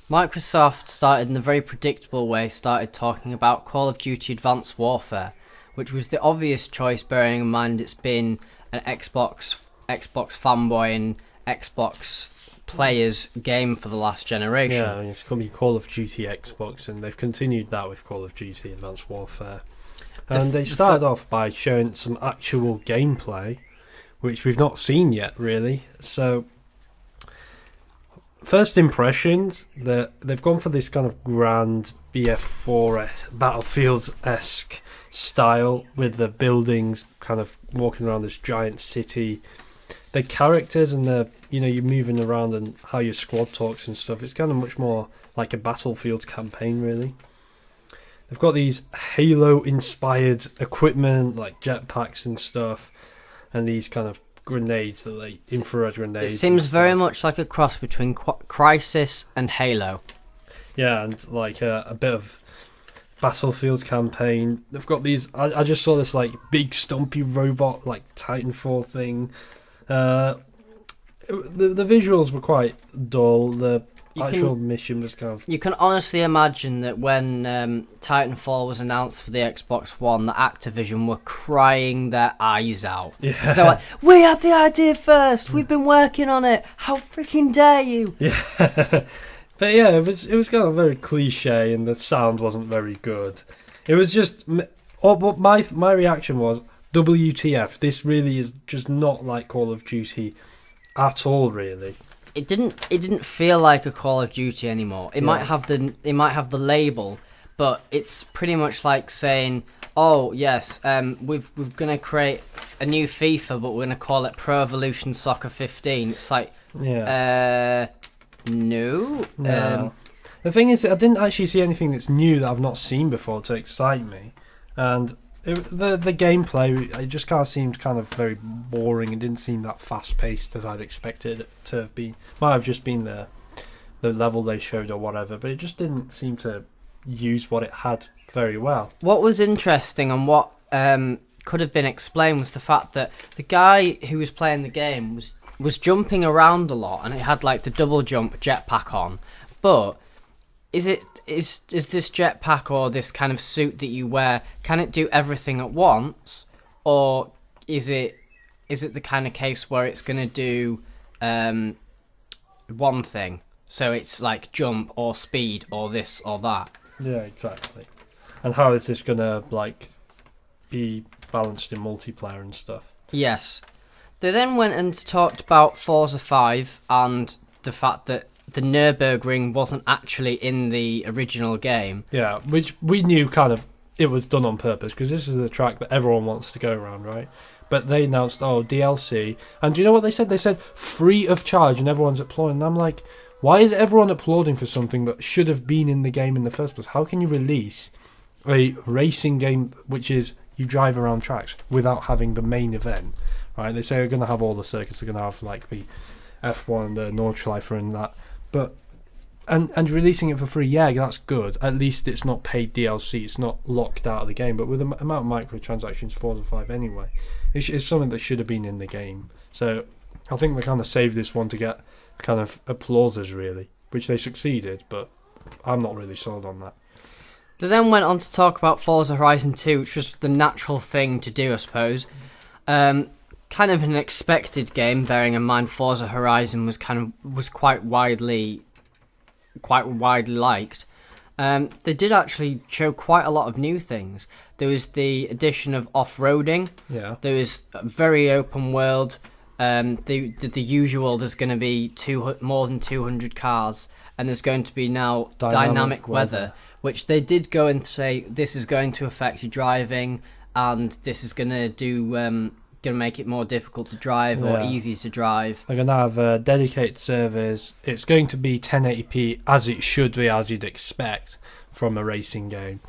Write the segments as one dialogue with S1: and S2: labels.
S1: Microsoft started in a very predictable way, started talking about Call of Duty Advanced Warfare, which was the obvious choice, bearing in mind it's been an Xbox fanboy and Xbox players game for the last generation.
S2: Yeah, it's going to be Call of Duty Xbox, and they've continued that with Call of Duty Advanced Warfare. And they started off by showing some actual gameplay, which we've not seen yet, really. So, first impressions, they've gone for this kind of grand BF4 Battlefield-esque style with the buildings kind of walking around this giant city. The characters and you're moving around and how your squad talks and stuff, it's kind of much more like a Battlefield campaign, really. They've got these Halo-inspired equipment, like jetpacks and stuff, and these kind of grenades, infrared grenades.
S1: It seems very much like a cross between Crysis and Halo.
S2: Yeah, and like a bit of Battlefield campaign. They've got these. I just saw this like big stumpy robot, like Titanfall thing. The visuals were quite dull. The actual mission was kind of...
S1: You can honestly imagine that when Titanfall was announced for the Xbox One, that Activision were crying their eyes out.
S2: Yeah.
S1: So like, we had the idea first. We've been working on it. How freaking dare you?
S2: Yeah. But yeah, it was kind of very cliche, and the sound wasn't very good. It was just... But my reaction was, WTF, this really is just not like Call of Duty at all, really.
S1: It didn't feel like a Call of Duty anymore. It might have the label, but it's pretty much like saying, "Oh yes, we're gonna create a new FIFA, but we're gonna call it Pro Evolution Soccer 15." It's like, no.
S2: The thing is, I didn't actually see anything that's new that I've not seen before to excite me, and the gameplay, it just kind of seemed kind of very boring. It didn't seem that fast paced as I'd expected it to have been. Might have just been the level they showed or whatever, but it just didn't seem to use what it had very well.
S1: What was interesting and what could have been explained was the fact that the guy who was playing the game was jumping around a lot, and it had like the double jump jetpack on. But is this jetpack or this kind of suit that you wear, can it do everything at once, or is it the kind of case where it's going to do one thing? So it's like jump or speed or this or that.
S2: Yeah, exactly. And how is this going to like be balanced in multiplayer and stuff?
S1: Yes. They then went and talked about Forza 5 and the fact that the Nürburgring wasn't actually in the original game.
S2: Yeah, which we knew kind of it was done on purpose, because this is the track that everyone wants to go around, right? But they announced, DLC. And do you know what they said? They said free of charge, and everyone's applauding. And I'm like, why is everyone applauding for something that should have been in the game in the first place? How can you release a racing game which is you drive around tracks without having the main event, right? They say they're going to have all the circuits. They're going to have like the F1 and the Nordschleife and that. But and releasing it for free, yeah, that's good. At least it's not paid DLC. It's not locked out of the game. But with the amount of microtransactions, Forza 5 anyway, it's something that should have been in the game. So I think they kind of saved this one to get kind of applauses, really, which they succeeded. But I'm not really sold on that.
S1: They then went on to talk about Forza Horizon 2, which was the natural thing to do, I suppose. Kind of an expected game, bearing in mind Forza Horizon was quite widely liked. They did actually show quite a lot of new things. There was the addition of off-roading.
S2: Yeah.
S1: There was a very open world. The usual. There's going to be more than 200 cars, and there's going to be now dynamic weather, which they did go and say this is going to affect your driving, and this is going to do. Going to make it more difficult to drive or easy to drive.
S2: They're going to have dedicated servers. It's going to be 1080p as it should be, as you'd expect from a racing game.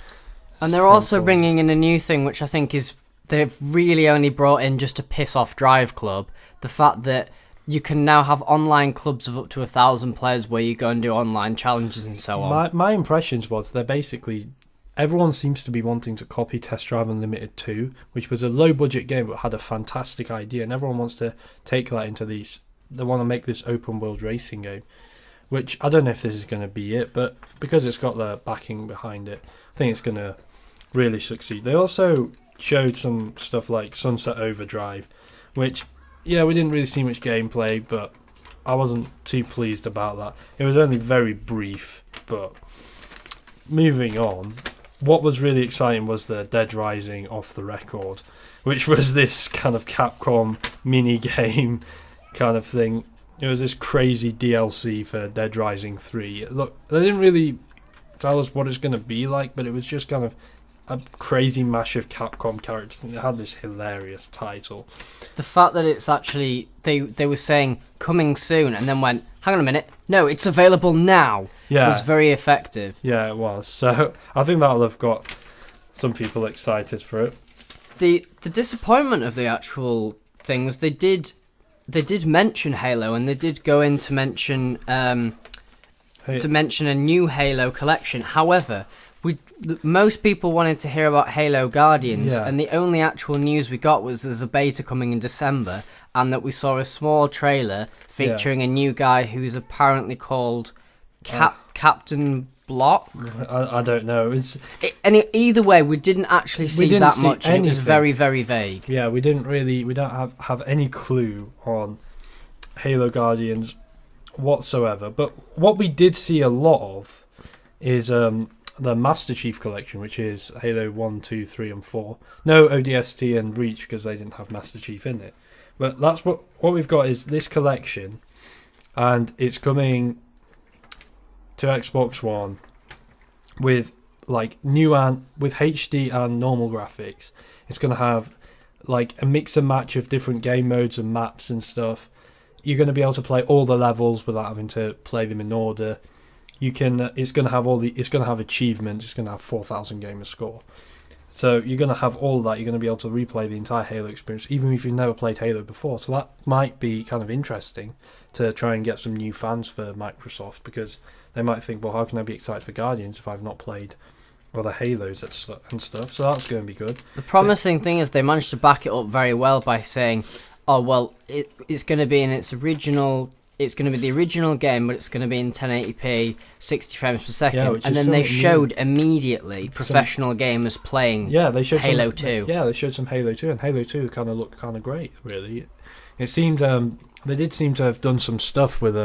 S1: And they're also bringing in a new thing, which I think is they've really only brought in just to piss off Drive Club. The fact that you can now have online clubs of up to 1,000 players where you go and do online challenges and so on.
S2: My impressions was they're basically... Everyone seems to be wanting to copy Test Drive Unlimited 2, which was a low-budget game but had a fantastic idea, and everyone wants to take that into these... They want to make this open-world racing game. which I don't know if this is going to be it, but because it's got the backing behind it, I think it's going to really succeed. They also showed some stuff like Sunset Overdrive, which, yeah, we didn't really see much gameplay, but I wasn't too pleased about that. It was only very brief, but moving on, what was really exciting was the Dead Rising Off the Record, which was this kind of Capcom mini-game kind of thing. It was this crazy DLC for Dead Rising 3. Look, they didn't really tell us what it's going to be like, but it was just kind of a crazy mash of Capcom characters, and it had this hilarious title.
S1: The fact that it's actually, they were saying coming soon and then went, hang on a minute, no, it's available now, was very effective.
S2: Yeah, it was. So I think that'll have got some people excited for it.
S1: The disappointment of the actual thing was they did mention Halo, and they did go in to mention a new Halo collection. However, most people wanted to hear about Halo Guardians, and the only actual news we got was there's a beta coming in December, and that we saw a small trailer featuring a new guy who's apparently called Captain Block.
S2: I don't know.
S1: Either way, we didn't actually see that much, and it was very, very vague.
S2: Yeah, we don't have any clue on Halo Guardians whatsoever. But what we did see a lot of is the Master Chief Collection, which is Halo 1, 2, 3 and 4. No ODST and Reach because they didn't have Master Chief in it. But that's what we've got is this collection, and it's coming to Xbox One with like with HD and normal graphics. It's going to have like a mix and match of different game modes and maps and stuff. You're going to be able to play all the levels without having to play them in order. You can. It's going to have It's going to have achievements. It's going to have 4,000 gamer score. So you're going to have all of that. You're going to be able to replay the entire Halo experience, even if you've never played Halo before. So that might be kind of interesting to try and get some new fans for Microsoft, because they might think, well, how can I be excited for Guardians if I've not played other Halos and stuff? So that's going to be good.
S1: The promising thing is they managed to back it up very well by saying, oh, well, it's going to be in its original... It's going to be the original game, but it's going to be in 1080p, 60 frames per second. And then they showed immediately professional gamers playing Halo 2.
S2: Yeah, they showed some Halo 2, and Halo 2 kind of looked kind of great, really. It seemed... they did seem to have done some stuff with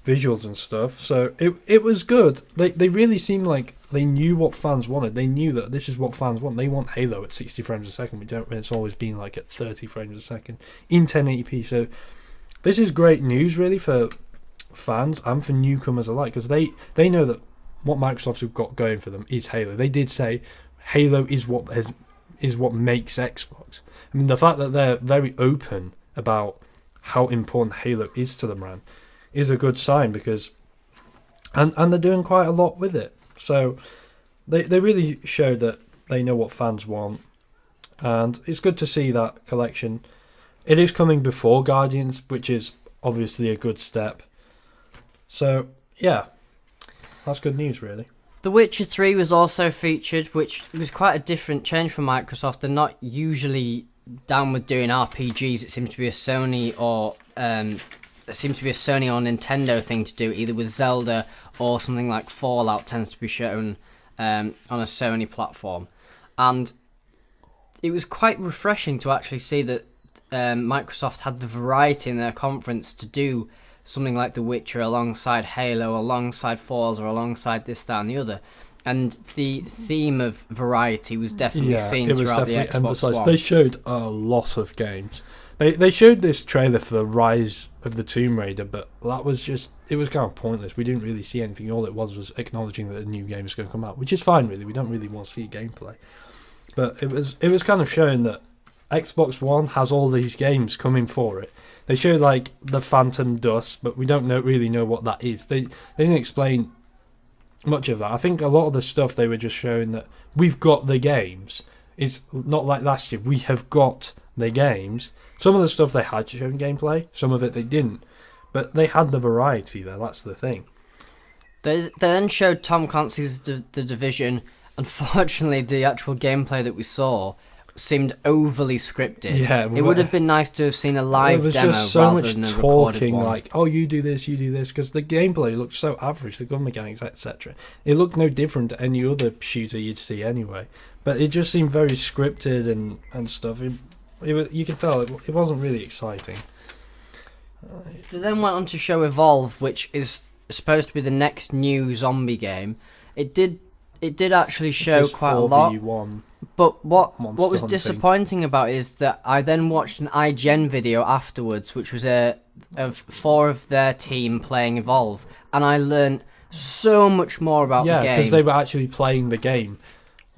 S2: visuals and stuff, so it was good. They really seemed like they knew what fans wanted. They knew that this is what fans want. They want Halo at 60 frames a second. It's always been like at 30 frames a second in 1080p, so... This is great news, really, for fans and for newcomers alike, because they know that what Microsoft have got going for them is Halo. They did say Halo is what makes Xbox. I mean, the fact that they're very open about how important Halo is to them, man, is a good sign, because and they're doing quite a lot with it. So they really showed that they know what fans want, and it's good to see that collection. It is coming before Guardians, which is obviously a good step. So, yeah, that's good news, really.
S1: The Witcher 3 was also featured, which was quite a different change from Microsoft. They're not usually down with doing RPGs. It seems to be a Sony or Nintendo thing to do, either with Zelda or something like Fallout tends to be shown on a Sony platform. And it was quite refreshing to actually see that Microsoft had the variety in their conference to do something like The Witcher alongside Halo, alongside Forza, or alongside this, that and the other. And the theme of variety was definitely seen throughout the Xbox One.
S2: They showed a lot of games. They showed this trailer for the Rise of the Tomb Raider, but that was it was kind of pointless. We didn't really see anything. All it was acknowledging that a new game is going to come out, which is fine, really. We don't really want to see gameplay. But it was kind of showing that Xbox One has all these games coming for it. They showed like the Phantom Dust, but we don't really know what that is. They didn't explain much of that. I think a lot of the stuff they were just showing that we've got the games. It's not like last year. We have got the games. Some of the stuff they had shown gameplay, some of it they didn't. But they had the variety there, that's the thing.
S1: They then showed Tom Clancy's The Division. Unfortunately, the actual gameplay that we saw seemed overly scripted.
S2: Yeah,
S1: it would have been nice to have seen a live
S2: There was
S1: demo
S2: just so
S1: rather
S2: much
S1: than a recorded
S2: talking,
S1: one.
S2: like, oh, you do this, because the gameplay looked so average, the gun mechanics, etc. It looked no different to any other shooter you'd see anyway. But it just seemed very scripted and stuff. You could tell it wasn't really exciting.
S1: They then went on to show Evolve, which is supposed to be the next new zombie game. It did actually show quite a lot.
S2: 4v1
S1: But what
S2: monster
S1: was
S2: hunting.
S1: disappointing about it is that I then watched an IGN video afterwards, which was of 4 of their team playing Evolve, and I learned so much more about the game.
S2: Yeah, because they were actually playing the game.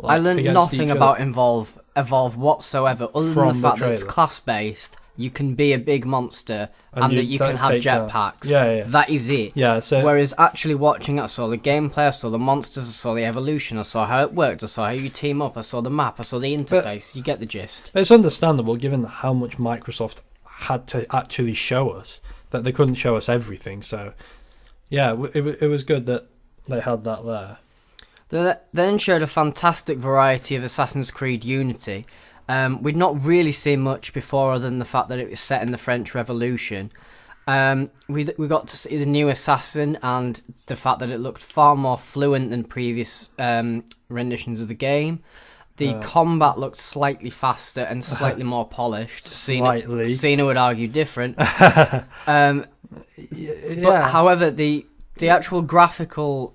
S1: I learned nothing about Evolve whatsoever, other than the fact that it's class-based. You can be a big monster, and that you can have jetpacks.
S2: Yeah.
S1: That is it.
S2: Yeah, so
S1: Whereas actually watching it, I saw the gameplay, I saw the monsters, I saw the evolution, I saw how it worked, I saw how you team up, I saw the map, I saw the interface. You get the gist.
S2: it's understandable given how much Microsoft had to actually show us, that they couldn't show us everything. So, yeah, it was good that they had that there.
S1: They then showed a fantastic variety of Assassin's Creed Unity. We'd not really seen much before other than the fact that it was set in the French Revolution. We got to see the new assassin and the fact that it looked far more fluent than previous renditions of the game. The combat looked slightly faster and slightly more polished.
S2: Slightly.
S1: Cena would argue different. But however, the actual graphical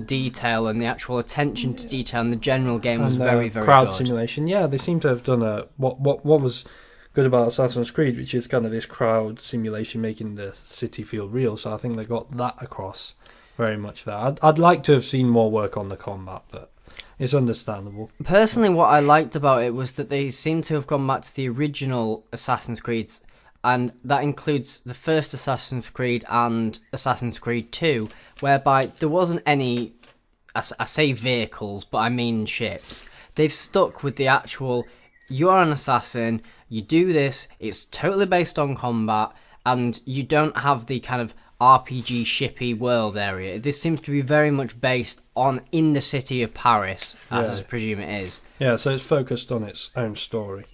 S1: detail and the actual attention to detail in the general game was very, very
S2: crowd
S1: good.
S2: simulation. Yeah, they seem to have done what was good about Assassin's Creed, which is kind of this crowd simulation, making the city feel real. So I think they got that across very much there. I'd like to have seen more work on the combat, but it's understandable.
S1: Personally, what I liked about it was that they seem to have gone back to the original Assassin's Creeds, and that includes the first Assassin's Creed and Assassin's Creed 2, whereby there wasn't any, I say vehicles, but I mean ships. They've stuck with the actual, you're an assassin, you do this, it's totally based on combat, and you don't have the kind of RPG shippy world area. This seems to be very much based on in the city of Paris, as I presume it is.
S2: Yeah, so it's focused on its own story.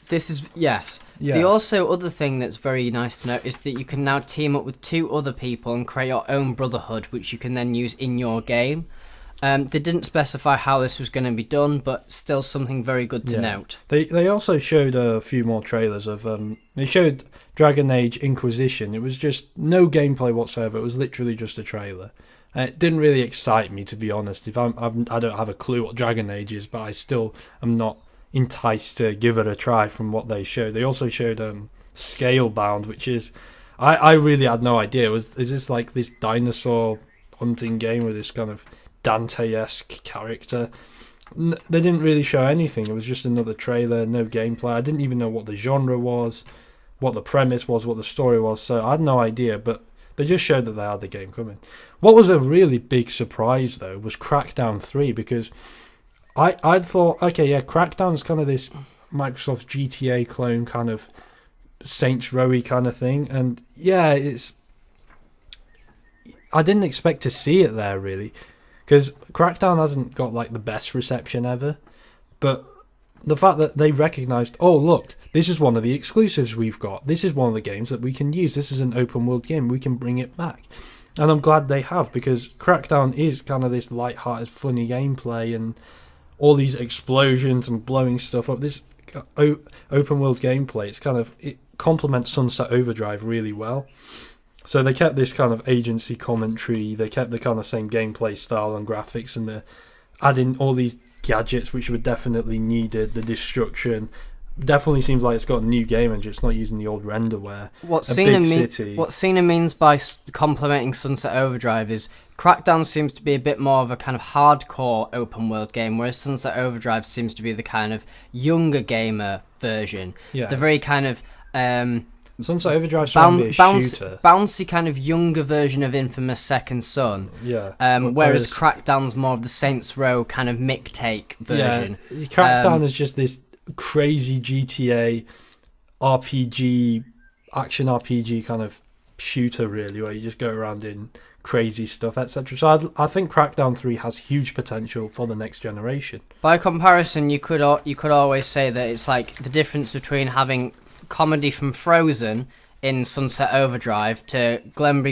S1: This is, yes.
S2: Yeah.
S1: The also other thing that's very nice to note is that you can now team up with 2 other people and create your own brotherhood, which you can then use in your game. They didn't specify how this was going to be done, but still something very good to note.
S2: They also showed a few more trailers of they showed Dragon Age Inquisition. It was just no gameplay whatsoever. It was literally just a trailer. It didn't really excite me, to be honest. I don't have a clue what Dragon Age is, but I still am not enticed to give it a try from what they showed. They also showed Scalebound, which is I really had no idea. Is this like this dinosaur hunting game with this kind of Dante-esque character? They didn't really show anything. It was just another trailer, no gameplay. I didn't even know what the genre was, what the premise was, what the story was, so I had no idea, but they just showed that they had the game coming. What was a really big surprise, though, was Crackdown 3, because I thought, okay, yeah, Crackdown's kind of this Microsoft GTA clone, kind of Saints Row-y kind of thing, and yeah, I didn't expect to see it there, really, because Crackdown hasn't got like the best reception ever, but the fact that they recognised, oh look, this is one of the exclusives we've got, this is one of the games that we can use, this is an open world game, we can bring it back. And I'm glad they have, because Crackdown is kind of this light-hearted, funny gameplay, and all these explosions and blowing stuff up. This open world gameplay, it complements Sunset Overdrive really well. So they kept this kind of agency commentary, they kept the kind of same gameplay style and graphics, and they're adding all these gadgets which were definitely needed, the destruction. Definitely seems like it's got a new game engine. It's not using the old renderware.
S1: What Cena means by complementing Sunset Overdrive is Crackdown seems to be a bit more of a kind of hardcore open world game, whereas Sunset Overdrive seems to be the kind of younger gamer version.
S2: Yeah,
S1: the very kind of
S2: Sunset Overdrive's trying to be a shooter.
S1: Bouncy kind of younger version of Infamous Second Son.
S2: Yeah.
S1: Whereas Crackdown's more of the Saints Row kind of take version.
S2: Yeah, Crackdown is just this crazy GTA RPG, action RPG kind of shooter, really, where you just go around in crazy stuff, etc. So I think Crackdown 3 has huge potential for the next generation.
S1: By comparison, you could always say that it's like the difference between having comedy from Frozen in Sunset Overdrive to Glenn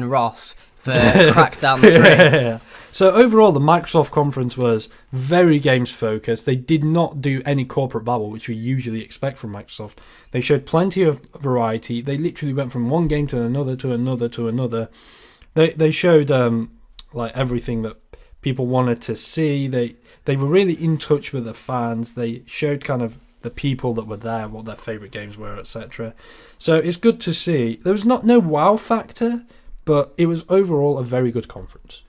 S1: Ross for Crackdown 3.
S2: Yeah. So overall, the Microsoft conference was very games focused. They did not do any corporate babble, which we usually expect from Microsoft. They showed plenty of variety. They literally went from one game to another to another to another. They showed like everything that people wanted to see. They were really in touch with the fans. They showed kind of the people that were there, what their favourite games were, etc. So it's good to see. There was no wow factor, but it was overall a very good conference.